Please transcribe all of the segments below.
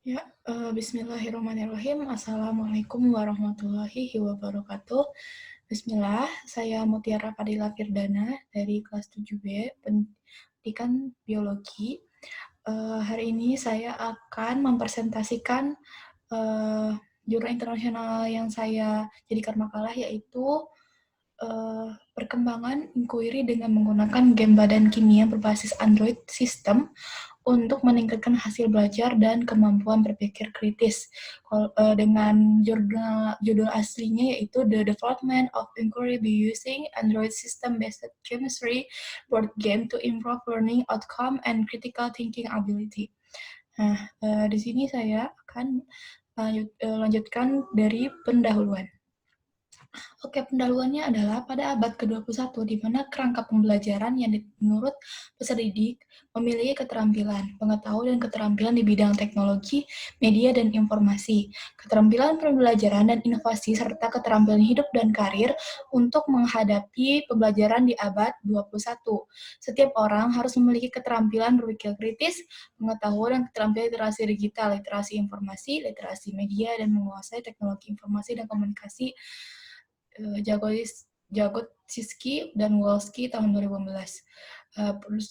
Ya, bismillahirrahmanirrahim. Assalamualaikum warahmatullahi wabarakatuh. Bismillah, saya Mutiara Fadila Firdana dari kelas 7B, Pendidikan Biologi. Hari ini saya akan mempresentasikan jurnal internasional yang saya jadikan makalah, yaitu perkembangan inquiry dengan menggunakan game badan kimia berbasis Android System untuk meningkatkan hasil belajar dan kemampuan berpikir kritis. Dengan judul aslinya yaitu The Development of Inquiry by Using Android System-Based Chemistry Board Game to Improve Learning Outcome and Critical Thinking Ability. Nah, di sini saya akan lanjutkan dari pendahuluan. Oke, pendahuluannya adalah pada abad ke-21, di mana kerangka pembelajaran yang menurut peserta didik memiliki keterampilan, pengetahuan dan keterampilan di bidang teknologi, media, dan informasi, keterampilan pembelajaran dan inovasi, serta keterampilan hidup dan karir untuk menghadapi pembelajaran di abad 21. Setiap orang harus memiliki keterampilan berpikir kritis, pengetahuan dan keterampilan literasi digital, literasi informasi, literasi media, dan menguasai teknologi informasi dan komunikasi Jagodziski dan Wolski tahun 2015.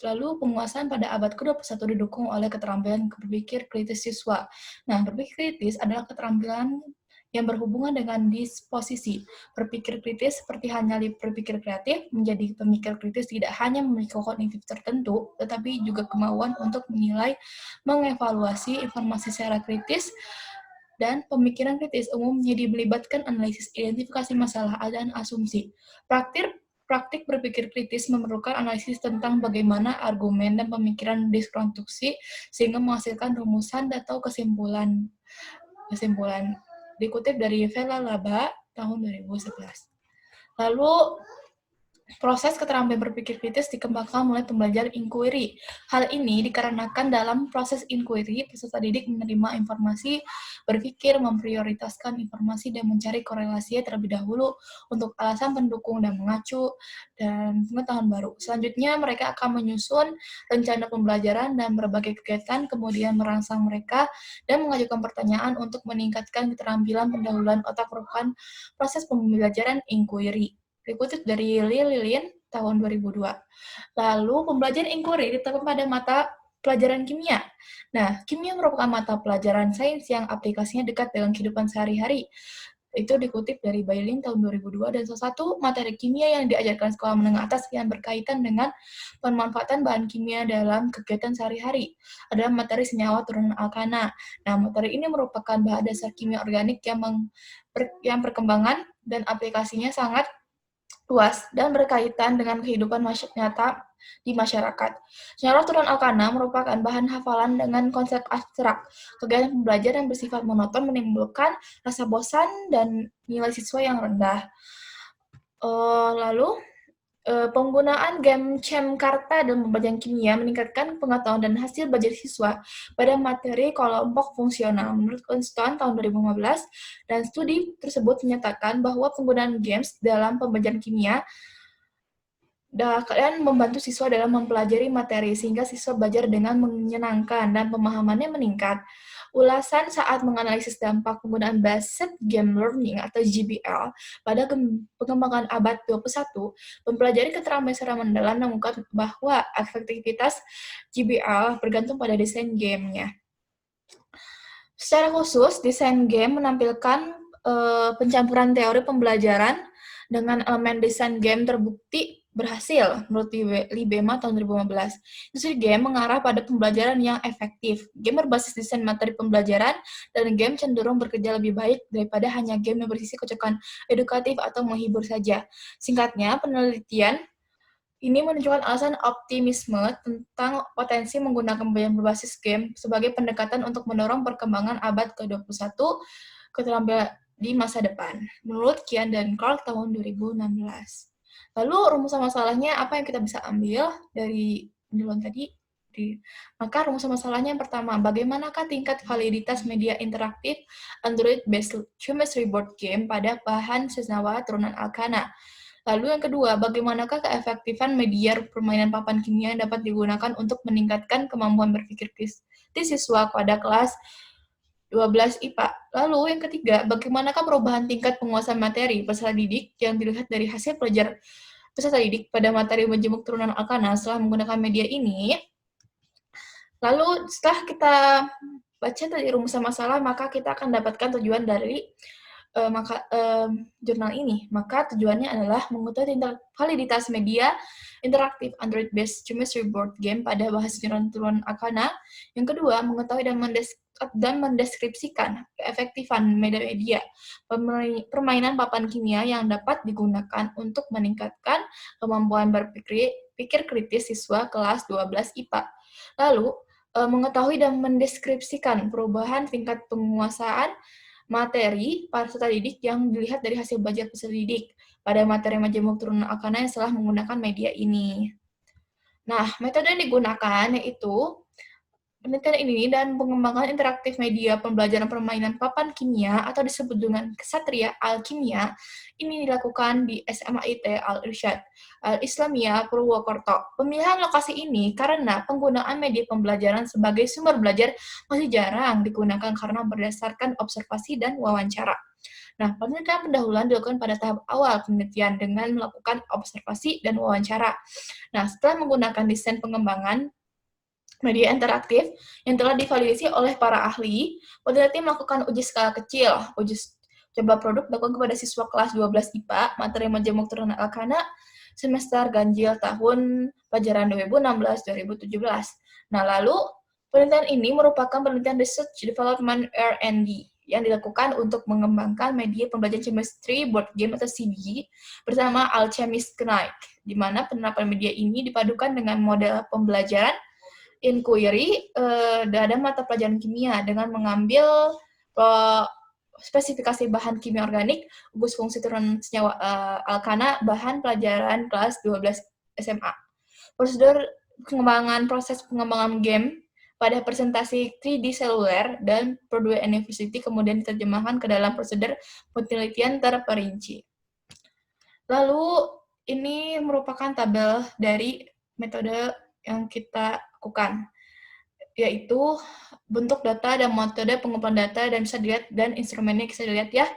Lalu penguasaan pada abad ke-21 didukung oleh keterampilan berpikir kritis siswa. Nah, berpikir kritis adalah keterampilan yang berhubungan dengan disposisi. Berpikir kritis seperti halnya berpikir kreatif, menjadi pemikir kritis tidak hanya memiliki kognitif tertentu, tetapi juga kemauan untuk menilai, mengevaluasi informasi secara kritis, dan pemikiran kritis umumnya melibatkan analisis, identifikasi masalah, dan asumsi. Praktik berpikir kritis memerlukan analisis tentang bagaimana argumen dan pemikiran dikonstruksi sehingga menghasilkan rumusan atau kesimpulan. Dikutip dari Vela Laba tahun 2011. Lalu, proses keterampilan berpikir kritis dikembangkan mulai pembelajaran inquiry. Hal ini dikarenakan dalam proses inquiry, peserta didik menerima informasi, berpikir, memprioritaskan informasi, dan mencari korelasinya terlebih dahulu untuk alasan pendukung dan mengacu dan pengetahuan baru. Selanjutnya, mereka akan menyusun rencana pembelajaran dan berbagai kegiatan, kemudian merangsang mereka dan mengajukan pertanyaan untuk meningkatkan keterampilan pendahuluan otak merupakan proses pembelajaran inquiry. Dikutip dari Li Lilin tahun 2002. Lalu, pembelajaran inquiry diterapkan pada mata pelajaran kimia. Nah, kimia merupakan mata pelajaran sains yang aplikasinya dekat dengan kehidupan sehari-hari. Itu dikutip dari Bailin tahun 2002, dan salah satu materi kimia yang diajarkan sekolah menengah atas yang berkaitan dengan pemanfaatan bahan kimia dalam kegiatan sehari-hari adalah materi senyawa turunan alkana. Nah, materi ini merupakan bahan dasar kimia organik yang perkembangan dan aplikasinya sangat luas dan berkaitan dengan kehidupan nyata di masyarakat. Senyawa turunan alkana merupakan bahan hafalan dengan konsep abstrak. Kegiatan pembelajaran yang bersifat monoton menimbulkan rasa bosan dan nilai siswa yang rendah. Lalu, penggunaan game Chem-Karta dalam pembelajaran kimia meningkatkan pengetahuan dan hasil belajar siswa pada materi kelompok fungsional. Menurut Constant tahun 2015, dan studi tersebut menyatakan bahwa penggunaan games dalam pembelajaran kimia dan membantu siswa dalam mempelajari materi sehingga siswa belajar dengan menyenangkan dan pemahamannya meningkat. Ulasan saat menganalisis dampak penggunaan Based Game Learning atau GBL pada pengembangan abad 21, mempelajari keterampilan secara mendalam mengungkap bahwa efektivitas GBL bergantung pada desain gamenya. Secara khusus, desain game menampilkan pencampuran teori pembelajaran dengan elemen desain game terbukti berhasil, menurut Libema tahun 2015. Industri game mengarah pada pembelajaran yang efektif. Game berbasis desain materi pembelajaran dan game cenderung bekerja lebih baik daripada hanya game yang bersisi kocokan edukatif atau menghibur saja. Singkatnya, penelitian ini menunjukkan alasan optimisme tentang potensi menggunakan pembelajaran berbasis game sebagai pendekatan untuk mendorong perkembangan abad ke-21 keterampilan di masa depan, menurut Kian dan Clark tahun 2016. Lalu, rumusan masalahnya apa yang kita bisa ambil dari penjelasan tadi? Maka rumusan masalahnya yang pertama, bagaimanakah tingkat validitas media interaktif Android-based chemistry board game pada bahan senyawa turunan alkana? Lalu yang kedua, bagaimanakah keefektifan media permainan papan kimia yang dapat digunakan untuk meningkatkan kemampuan berpikir kritis siswa pada kelas 12 IPA. Lalu yang ketiga, bagaimanakah perubahan tingkat penguasaan materi peserta didik yang dilihat dari hasil pelajar peserta didik pada materi menjemuk turunan Alkana setelah menggunakan media ini? Lalu setelah kita baca dari rumusan masalah, maka kita akan dapatkan tujuan dari jurnal ini. Maka tujuannya adalah mengetahui tingkat validitas media interaktif Android-based chemistry board game pada bahasa turunan Akana. Yang kedua, mengetahui dan mendeskripsikan keefektifan media permainan papan kimia yang dapat digunakan untuk meningkatkan kemampuan berpikir kritis siswa kelas 12 IPA. Lalu, mengetahui dan mendeskripsikan perubahan tingkat penguasaan materi peserta didik yang dilihat dari hasil belajar peserta didik pada materi majemuk turunan Alkana yang setelah menggunakan media ini. Nah, metode yang digunakan yaitu penelitian ini dan pengembangan interaktif media pembelajaran permainan papan kimia atau disebut dengan Ksatria Alkimia ini dilakukan di SMIT Al-Irsyad Al-Islamiyah Purwokerto. Pemilihan lokasi ini karena penggunaan media pembelajaran sebagai sumber belajar masih jarang digunakan karena berdasarkan observasi dan wawancara. Nah, penelitian pendahuluan dilakukan pada tahap awal penelitian dengan melakukan observasi dan wawancara. Nah, setelah menggunakan desain pengembangan media interaktif yang telah divalidasi oleh para ahli, peneliti melakukan uji skala kecil. Uji coba produk dilakukan kepada siswa kelas 12 IPA, materi majemuk turunan Alkana, semester ganjil tahun pelajaran 2016-2017. Nah, lalu penelitian ini merupakan penelitian Research Development R&D yang dilakukan untuk mengembangkan media pembelajaran chemistry board game atau CBG bersama Alchemist Knight, di mana penerapan media ini dipadukan dengan model pembelajaran inquiry dalam mata pelajaran kimia dengan mengambil spesifikasi bahan kimia organik, gugus fungsi turunan senyawa alkana, bahan pelajaran kelas 12 SMA. Prosedur proses pengembangan game pada presentasi 3D seluler dan Purdue University kemudian diterjemahkan ke dalam prosedur penelitian terperinci. Lalu ini merupakan tabel dari metode yang kita lakukan, yaitu bentuk data dan metode pengumpulan data dan bisa dilihat dan instrumennya bisa dilihat ya.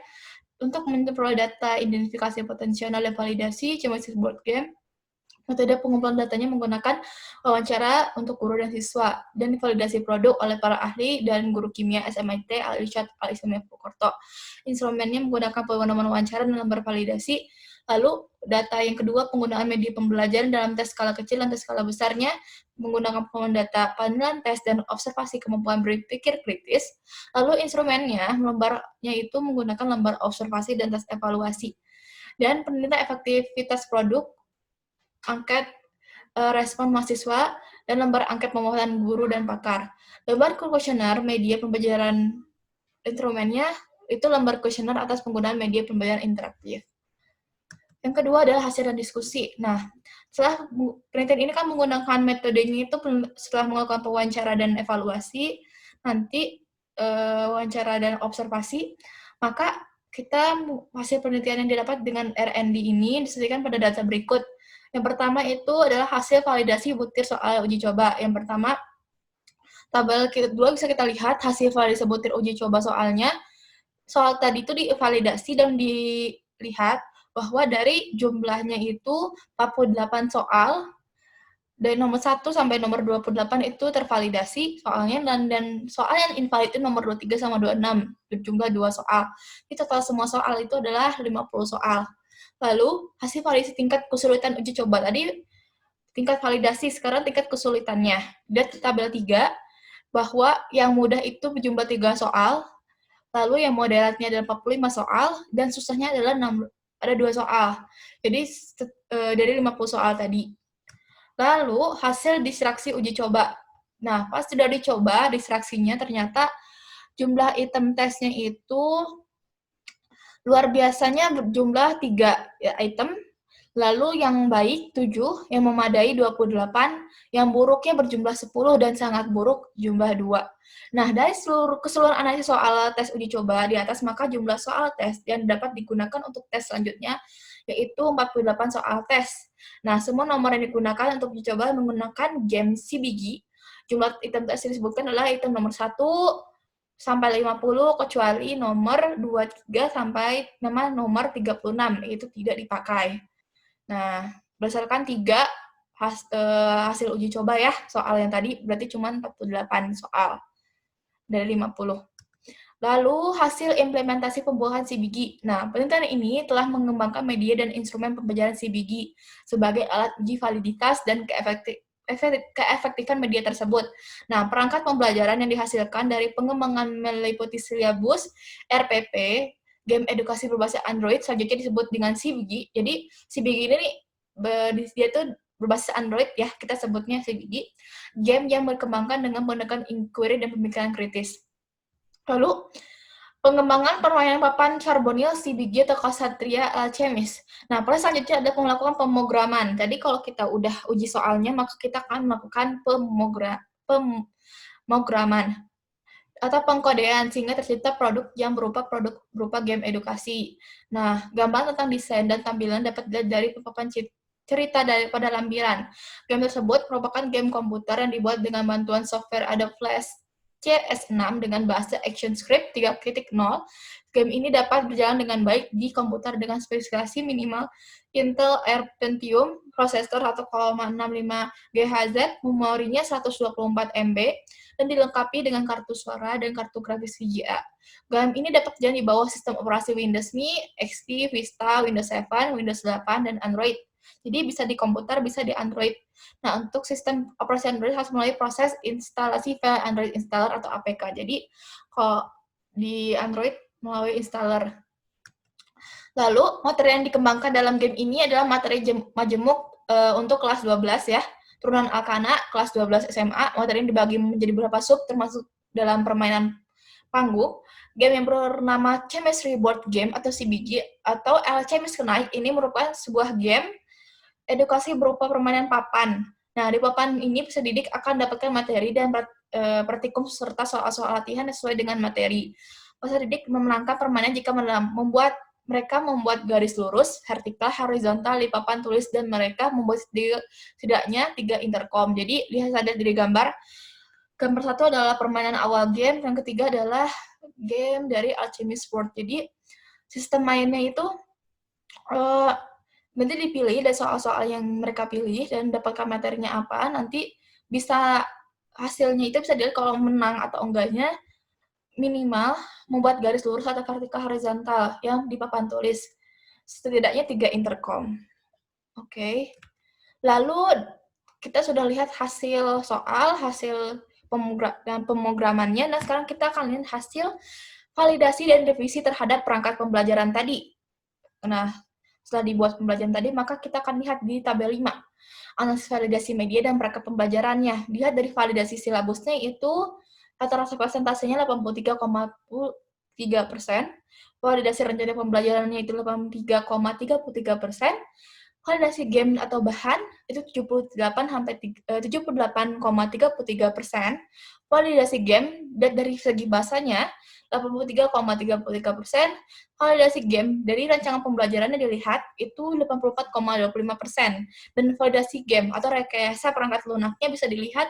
Untuk memperoleh data identifikasi potensial dan validasi chemistry board game, metode pengumpulan datanya menggunakan wawancara untuk guru dan siswa dan validasi produk oleh para ahli dan guru kimia SMIT Al-Irsyad Al-Islamiyah Purwokerto. Instrumennya menggunakan pengumuman wawancara dan lembar validasi. Lalu, data yang kedua, penggunaan media pembelajaran dalam tes skala kecil dan tes skala besarnya, menggunakan pengumpulan data, panduan tes, dan observasi kemampuan berpikir kritis. Lalu, instrumennya, lembarnya itu menggunakan lembar observasi dan tes evaluasi. Dan penelitian efektivitas produk, angket respon mahasiswa, dan lembar angket pemohonan guru dan pakar. Lembar kuesioner media pembelajaran instrumennya, itu lembar kuesioner atas penggunaan media pembelajaran interaktif. Yang kedua adalah hasil dan diskusi. Nah, setelah penelitian ini kan menggunakan metodenya itu setelah melakukan wawancara dan evaluasi, nanti wawancara dan observasi, maka kita hasil penelitian yang didapat dengan R&D ini disajikan pada data berikut. Yang pertama itu adalah hasil validasi butir soal uji coba. Yang pertama, tabel kedua bisa kita lihat hasil validasi butir uji coba soalnya. Soal tadi itu divalidasi dan dilihat bahwa dari jumlahnya itu 48 soal, dari nomor 1 sampai nomor 28 itu tervalidasi soalnya, dan soal yang invalid itu nomor 23 sama 26, berjumlah 2 soal. Jadi total semua soal itu adalah 50 soal. Lalu, hasil validasi tingkat kesulitan uji coba. Tadi tingkat validasi, sekarang tingkat kesulitannya. Lihat tabel 3, bahwa yang mudah itu berjumlah 3 soal, lalu yang moderatnya adalah 45 soal, dan susahnya adalah ada 2 soal. Jadi, dari 50 soal tadi. Lalu, hasil distraksi uji coba. Nah, pas sudah dicoba, distraksinya ternyata jumlah item tesnya itu luar biasanya berjumlah 3 item, lalu yang baik 7, yang memadai 28, yang buruknya berjumlah 10, dan sangat buruk jumlah 2. Nah, dari keseluruhan analisis soal tes uji coba di atas, maka jumlah soal tes yang dapat digunakan untuk tes selanjutnya yaitu 48 soal tes. Nah, semua nomor yang digunakan untuk uji coba menggunakan game CBG. Jumlah item tes yang disebutkan adalah item nomor 1, sampai 50 kecuali nomor 23 sampai nomor 36 itu tidak dipakai. Nah, berdasarkan 3 hasil uji coba ya, soal yang tadi berarti cuma 48 soal dari 50. Lalu, hasil implementasi pembuahan CBG. Nah, penelitian ini telah mengembangkan media dan instrumen pembelajaran CBG sebagai alat uji validitas dan keefektifan media tersebut. Nah, perangkat pembelajaran yang dihasilkan dari pengembangan meliputi silabus, RPP, game edukasi berbasis Android, selanjutnya disebut dengan CBG. Jadi, CBG ini dia tuh berbasis Android ya, kita sebutnya CBG. Game yang berkembangkan dengan menggunakan inquiry dan pemikiran kritis. Lalu, pengembangan permainan papan Charbonnier, CBG, atau Ksatria Alchemist. Nah, proses selanjutnya ada melakukan pemrograman. Jadi, kalau kita udah uji soalnya, maka kita akan melakukan pemrograman atau pengkodean sehingga tercipta produk yang berupa game edukasi. Nah, gambar tentang desain dan tampilan dapat dilihat dari papan cerita pada lampiran. Game tersebut merupakan game komputer yang dibuat dengan bantuan software Adobe Flash CS6 dengan bahasa ActionScript 3.0. Game ini dapat berjalan dengan baik di komputer dengan spesifikasi minimal Intel Air Pentium, prosesor 1,65 GHz, memorinya 124 MB, dan dilengkapi dengan kartu suara dan kartu grafis VGA. Game ini dapat berjalan di bawah sistem operasi Windows ME, XP, Vista, Windows 7, Windows 8, dan Android. Jadi bisa di komputer, bisa di Android. Nah, untuk sistem operasi Android harus melalui proses instalasi file Android installer atau APK. Jadi, kalau di Android melalui installer. Lalu, materi yang dikembangkan dalam game ini adalah materi majemuk untuk kelas 12 ya. Turunan Alkana, kelas 12 SMA, materi yang dibagi menjadi beberapa sub, termasuk dalam permainan panggung. Game yang bernama Chemistry Board Game atau CBG atau Alchemist Knight ini merupakan sebuah game edukasi berupa permainan papan. Nah, di papan ini peserta didik akan dapatkan materi dan praktikum serta soal-soal latihan sesuai dengan materi. Peserta didik memenangkan permainan jika mereka membuat garis lurus, vertikal, horizontal di papan tulis, dan mereka membuat setidaknya 3 intercom. Jadi, lihat saja dari gambar. Gambar satu adalah permainan awal game, yang ketiga adalah game dari Alchemist Board. Jadi, sistem mainnya itu nanti dipilih dari soal-soal yang mereka pilih dan dapatkan materinya apa, nanti bisa hasilnya itu bisa dilihat kalau menang atau enggaknya minimal membuat garis lurus atau vertikal horizontal yang di papan tulis. Setidaknya 3 intercom. Oke. Lalu kita sudah lihat hasil soal, hasil pemrogramannya. Nah, sekarang kita akan lihat hasil validasi dan revisi terhadap perangkat pembelajaran tadi. Nah, setelah dibuat pembelajaran tadi, maka kita akan lihat di tabel 5. Analisis validasi media dan perangkat pembelajarannya. Lihat dari validasi silabusnya itu rata-rata persentasenya 83,3%. Validasi rencana pembelajarannya itu 83,33%. Validasi game atau bahan itu 78,33%. Validasi game dari segi bahasanya 83,33%. Validasi game dari rancangan pembelajarannya dilihat itu 84,25%. Dan validasi game atau rekayasa perangkat lunaknya bisa dilihat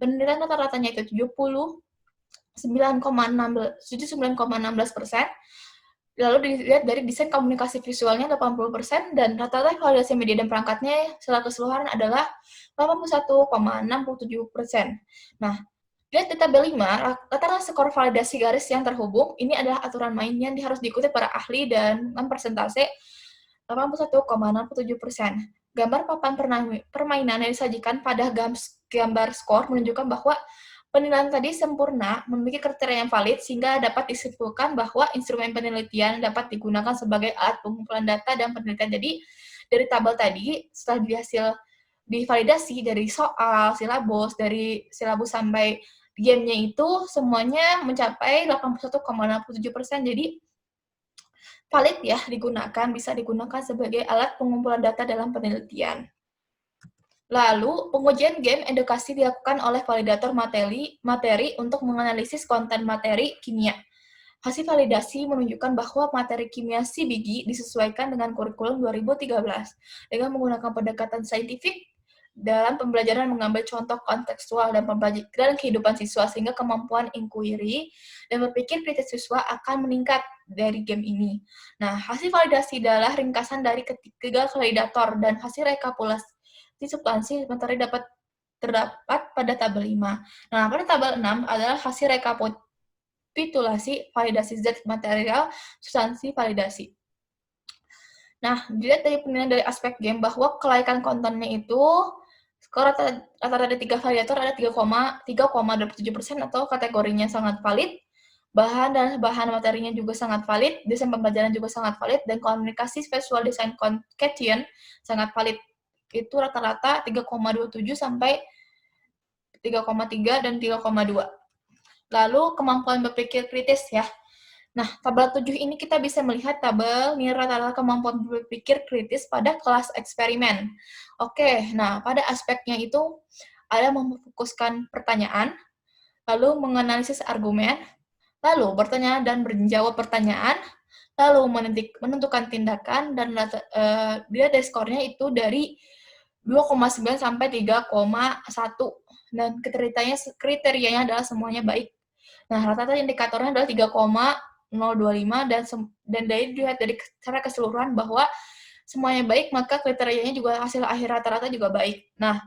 penilaian rata-ratanya itu 79,16%. Lalu dilihat dari desain komunikasi visualnya 80%, dan rata-rata validasi media dan perangkatnya secara keseluruhan adalah 81,67%. Nah, lihat di tabel 5, rata-rata skor validasi garis yang terhubung, ini adalah aturan main yang harus diikuti para ahli dan persentase 81,67%. Gambar papan permainan yang disajikan pada gambar skor menunjukkan bahwa penilaian tadi sempurna, memiliki kriteria yang valid, sehingga dapat disimpulkan bahwa instrumen penelitian dapat digunakan sebagai alat pengumpulan data dan penelitian. Jadi, dari tabel tadi, setelah divalidasi dari soal, silabus, dari silabus sampai game-nya itu, semuanya mencapai 81,67%. Jadi, valid ya bisa digunakan sebagai alat pengumpulan data dalam penelitian. Lalu, pengujian game edukasi dilakukan oleh validator materi untuk menganalisis konten materi kimia. Hasil validasi menunjukkan bahwa materi kimia CBG disesuaikan dengan kurikulum 2013 dengan menggunakan pendekatan saintifik dalam pembelajaran mengambil contoh kontekstual dan pembelajaran kehidupan siswa, sehingga kemampuan inquiry dan berpikir kritis siswa akan meningkat dari game ini. Nah, hasil validasi adalah ringkasan dari ketiga validator dan hasil rekapitulasi substansi materi terdapat pada tabel 5. Nah, pada tabel 6 adalah hasil rekapitulasi validasi Z material substansi validasi. Nah, dilihat dari penilaian dari aspek game bahwa kelaikan kontennya itu skor rata-rata dari 3 validator ada 3,27% atau kategorinya sangat valid, bahan dan bahan materinya juga sangat valid, desain pembelajaran juga sangat valid, dan komunikasi visual design communication sangat valid. Itu rata-rata 3,27 sampai 3,3 dan 3,2. Lalu kemampuan berpikir kritis ya. Nah, tabel 7 ini kita bisa melihat tabel nilai rata-rata kemampuan berpikir kritis pada kelas eksperimen. Oke, nah pada aspeknya itu ada memfokuskan pertanyaan, lalu menganalisis argumen, lalu bertanya dan menjawab pertanyaan, lalu menentukan tindakan, dan dia dari skornya itu dari 2,9 sampai 3,1. Dan kriterianya adalah semuanya baik. Nah, rata-rata indikatornya adalah 3,025 dan dilihat dari secara keseluruhan bahwa semuanya baik, maka kriterianya juga hasil akhir rata-rata juga baik. Nah,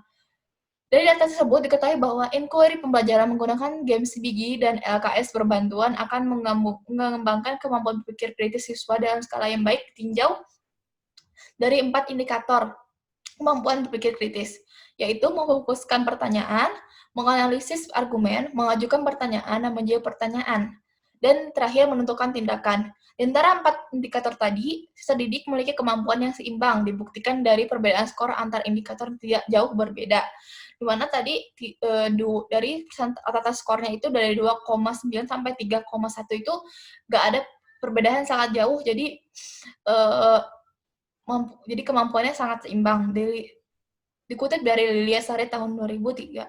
dari data tersebut diketahui bahwa inquiry pembelajaran menggunakan game CBG dan LKS berbantuan akan mengembangkan kemampuan berpikir kritis siswa dalam skala yang baik ditinjau dari 4 indikator kemampuan berpikir kritis, yaitu memfokuskan pertanyaan, menganalisis argumen, mengajukan pertanyaan, dan menjawab pertanyaan, dan terakhir menentukan tindakan. Di antara 4 indikator tadi, siswa didik memiliki kemampuan yang seimbang, dibuktikan dari perbedaan skor antar indikator tidak jauh berbeda. Di mana tadi dari rata-rata skornya itu dari 2,9 sampai 3,1 itu nggak ada perbedaan sangat jauh, jadi kemampuannya sangat seimbang. Dikutip dari Lilia Sari tahun 2003.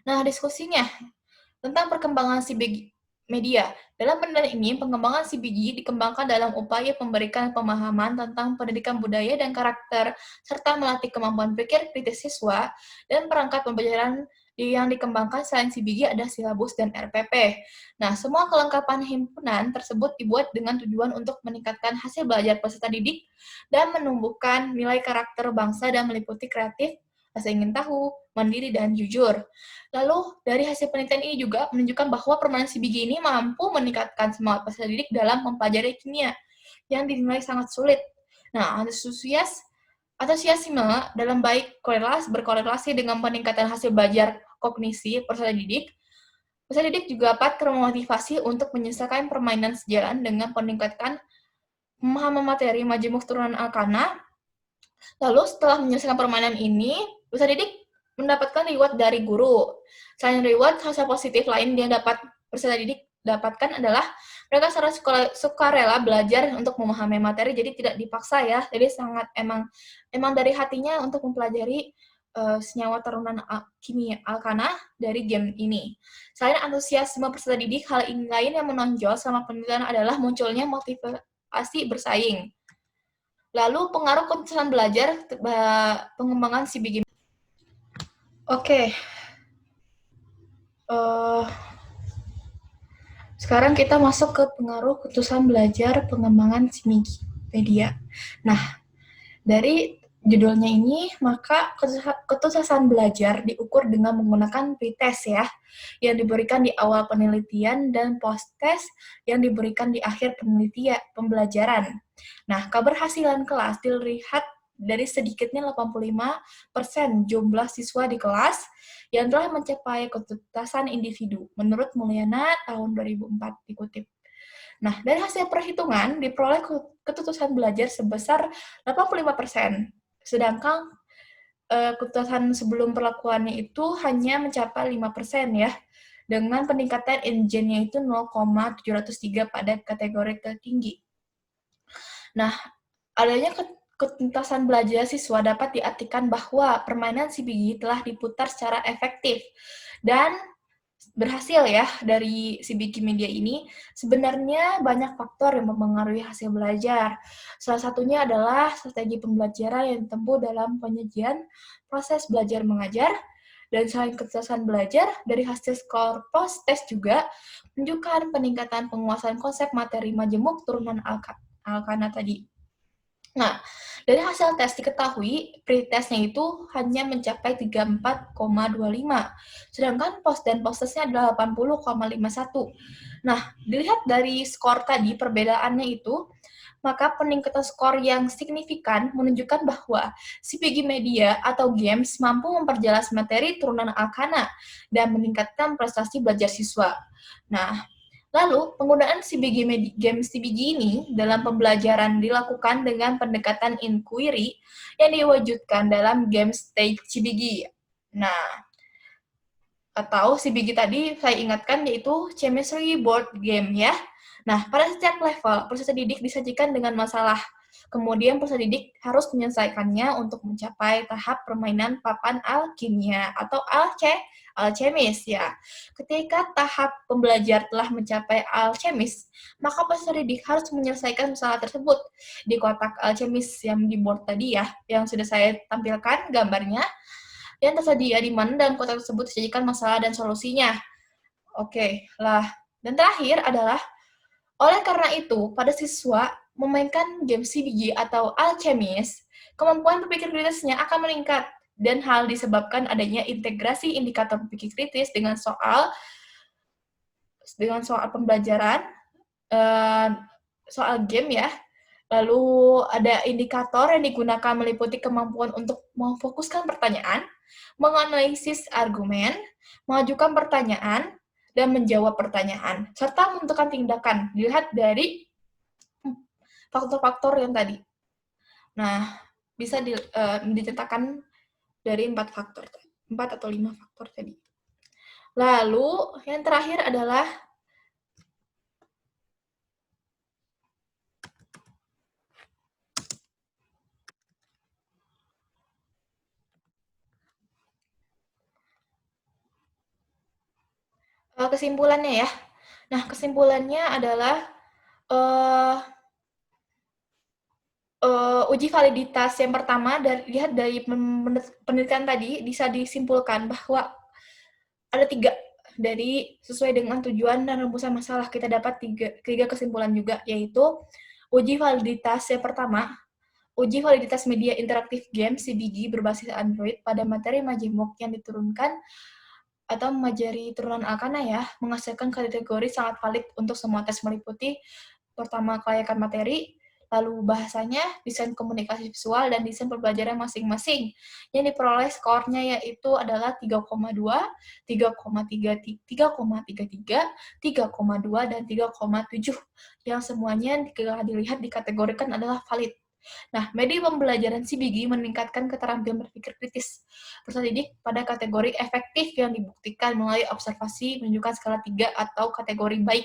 Nah, diskusinya tentang perkembangan CBG media. Dalam penelitian ini, pengembangan CBG dikembangkan dalam upaya memberikan pemahaman tentang pendidikan budaya dan karakter, serta melatih kemampuan pikir kritis siswa, dan perangkat pembelajaran yang dikembangkan selain CBG ada silabus dan RPP. Nah, semua kelengkapan himpunan tersebut dibuat dengan tujuan untuk meningkatkan hasil belajar peserta didik dan menumbuhkan nilai karakter bangsa dan meliputi kreatif, rasa ingin tahu, mandiri, dan jujur. Lalu, dari hasil penelitian ini juga menunjukkan bahwa permainan CBG ini mampu meningkatkan semangat peserta didik dalam mempelajari kimia yang dinilai sangat sulit. Nah, antusiasme dalam baik berkorelasi dengan peningkatan hasil belajar kognisi peserta didik. Peserta didik juga dapat termotivasi untuk menyelesaikan permainan sejalan dengan peningkatan pemahaman materi majemuk turunan Alkana. Lalu setelah menyelesaikan permainan ini, peserta didik mendapatkan reward dari guru. Selain reward, hasil positif lain yang dapat peserta didik dapatkan adalah mereka secara sukarela belajar untuk memahami materi, jadi tidak dipaksa ya. Jadi sangat emang dari hatinya untuk mempelajari senyawa tarunan kimia Alkana dari game ini. Selain antusiasme peserta didik, hal lain yang menonjol selama penelitian adalah munculnya motivasi bersaing. Lalu pengaruh keputusan belajar pengembangan CBG. Oke. Sekarang kita masuk ke pengaruh keputusan belajar pengembangan CBG media. Nah, dari judulnya ini, maka keputusan belajar diukur dengan menggunakan pretest ya, yang diberikan di awal penelitian dan post-test yang diberikan di akhir penelitian pembelajaran. Nah, keberhasilan kelas dilihat dari sedikitnya 85% jumlah siswa di kelas yang telah mencapai ketuntasan individu, menurut Mulyana tahun 2004 dikutip. Nah, dari hasil perhitungan diperoleh keputusan belajar sebesar 85%, sedangkan keputusan sebelum perlakuannya itu hanya mencapai 5% ya, dengan peningkatan engine-nya itu 0,703 pada kategori tertinggi. Nah, adanya ketuntasan belajar siswa dapat diartikan bahwa permainan CBG telah diputar secara efektif dan berhasil ya dari si Wikimedia ini, sebenarnya banyak faktor yang mempengaruhi hasil belajar. Salah satunya adalah strategi pembelajaran yang ditempuh dalam penyajian proses belajar mengajar, dan selain kecerdasan belajar, dari hasil skor post-test juga menunjukkan peningkatan penguasaan konsep materi majemuk turunan Alkana tadi. Nah, dari hasil tes diketahui pretestnya itu hanya mencapai 34,25, sedangkan post dan post-testnya adalah 80,51. Nah, dilihat dari skor tadi, perbedaannya itu, maka peningkatan skor yang signifikan menunjukkan bahwa si Wikimedia atau games mampu memperjelas materi turunan Alkana dan meningkatkan prestasi belajar siswa. Nah, lalu, penggunaan games CBG ini dalam pembelajaran dilakukan dengan pendekatan inquiry yang diwujudkan dalam game stage CBG. Nah, atau CBG tadi saya ingatkan yaitu Chemistry Board Game ya. Nah, pada setiap level, peserta didik disajikan dengan masalah. Kemudian peserta didik harus menyelesaikannya untuk mencapai tahap permainan papan alkimia atau alchemis ya. Ketika tahap pembelajar telah mencapai alchemis, maka peserta didik harus menyelesaikan masalah tersebut di kotak alchemis yang di board tadi ya, yang sudah saya tampilkan gambarnya, yang tersedia di mana dalam kotak tersebut disajikan masalah dan solusinya. Oke, lah. Dan terakhir adalah, oleh karena itu, pada siswa memainkan game CBG atau alchemis, kemampuan berpikir kritisnya akan meningkat, dan hal disebabkan adanya integrasi indikator berpikir kritis dengan soal pembelajaran, soal game ya. Lalu ada indikator yang digunakan meliputi kemampuan untuk memfokuskan pertanyaan, menganalisis argumen, mengajukan pertanyaan, dan menjawab pertanyaan, serta menentukan tindakan. Dilihat dari faktor-faktor yang tadi. Nah, bisa diceritakan dari 4 faktor, 4 atau 5 faktor tadi. Lalu, yang terakhir adalah kesimpulannya ya. Nah, kesimpulannya adalah uji validitas yang pertama lihat dari penelitian tadi bisa disimpulkan bahwa ada 3 dari sesuai dengan tujuan dan rumusan masalah kita dapat 3 kesimpulan juga, yaitu uji validitas yang pertama, uji validitas media interaktif game CBG berbasis Android pada materi majemuk yang diturunkan atau mempelajari turunan Alkana ya, menghasilkan kategori sangat valid untuk semua tes meliputi pertama kelayakan materi, lalu bahasanya, desain komunikasi visual, dan desain pembelajaran masing-masing. Yang diperoleh skornya yaitu adalah 3,2, 3,33, 3,2, dan 3,7. Yang semuanya dilihat dikategorikan adalah valid. Nah, media pembelajaran CBG meningkatkan keterampilan berpikir kritis peserta didik pada kategori efektif yang dibuktikan melalui observasi menunjukkan skala 3 atau kategori baik.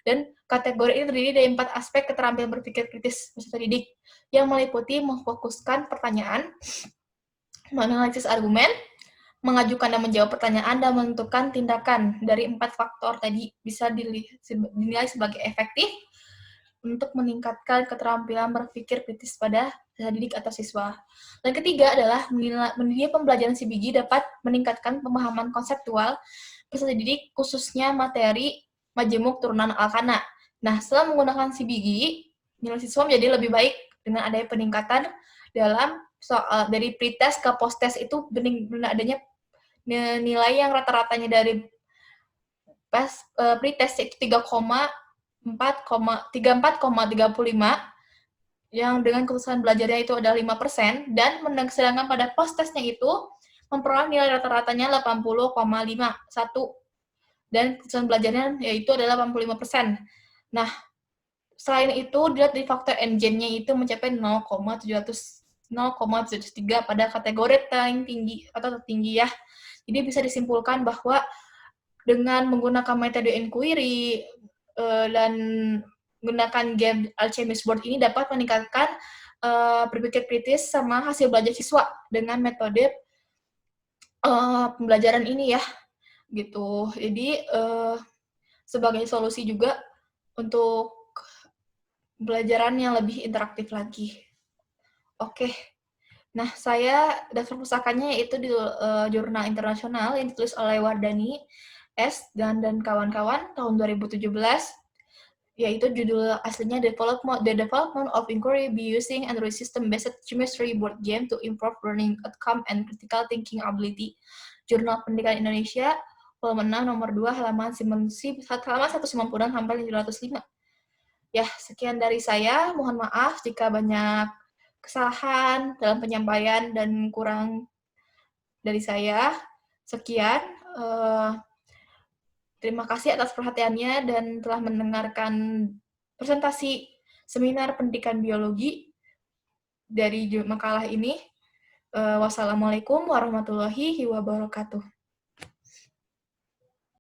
Dan kategori ini terdiri dari 4 aspek keterampilan berpikir kritis peserta didik yang meliputi memfokuskan pertanyaan, menganalisis argumen, mengajukan dan menjawab pertanyaan, dan menentukan tindakan. Dari 4 faktor tadi bisa dinilai sebagai efektif untuk meningkatkan keterampilan berpikir kritis pada peserta didik atau siswa. Dan ketiga adalah media pembelajaran CBG dapat meningkatkan pemahaman konseptual peserta didik, khususnya materi majemuk turunan Alkana. Nah, setelah menggunakan CBG, nilai siswa menjadi lebih baik dengan adanya peningkatan dalam soal dari pretest ke posttest itu benar adanya nilai yang rata-ratanya dari pretest itu 34,35 yang dengan keputusan belajarnya itu adalah 5%, dan sedangkan pada post-testnya itu memperoleh nilai rata-ratanya 80,51, dan keputusan belajarnya yaitu adalah 85%. Nah, selain itu, dilihat dari faktor engine-nya itu mencapai 0,703 pada kategori tinggi atau tertinggi ya. Jadi bisa disimpulkan bahwa dengan menggunakan metode inquiry dan menggunakan game Alchemist Board ini dapat meningkatkan berpikir kritis sama hasil belajar siswa dengan metode pembelajaran ini ya. gitu. Jadi sebagai solusi juga untuk pembelajaran yang lebih interaktif lagi. Oke. Nah, daftar pusakanya yaitu di jurnal internasional yang ditulis oleh Wardani S. dan kawan-kawan tahun 2017, yaitu judul aslinya The Development of Inquiry by Using Android System-Based Chemistry Board Game to Improve Learning Outcome and Critical Thinking Ability. Jurnal Pendidikan Indonesia, volume 6, nomor 2, halaman 190 sampai 505. Ya, sekian dari saya. Mohon maaf jika banyak kesalahan dalam penyampaian dan kurang dari saya. Sekian. Terima kasih atas perhatiannya dan telah mendengarkan presentasi seminar pendidikan biologi dari makalah ini. Wassalamualaikum warahmatullahi wabarakatuh.